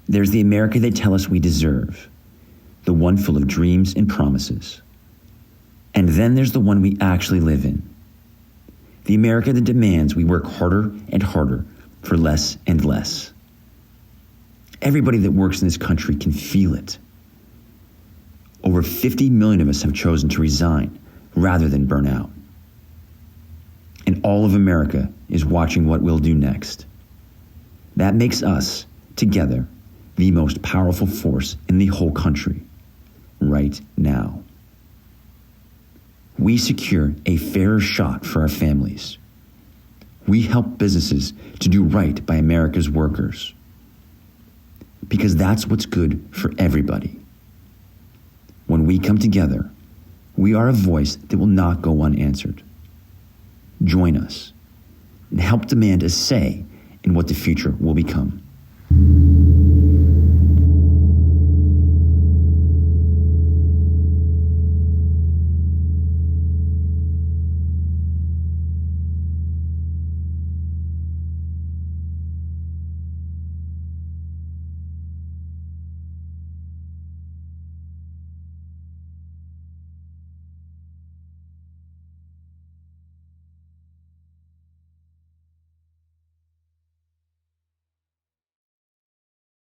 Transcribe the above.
There's the America they tell us we deserve, the one full of dreams and promises. And then there's the one we actually live in, the America that demands we work harder and harder for less and less. Everybody that works in this country can feel it. Over 50 million of us have chosen to resign rather than burn out. And all of America is watching what we'll do next. That makes us, together, the most powerful force in the whole country, right now. We secure a fairer shot for our families. We help businesses to do right by America's workers. Because that's what's good for everybody. When we come together, we are a voice that will not go unanswered. Join us and help demand a say in what the future will become.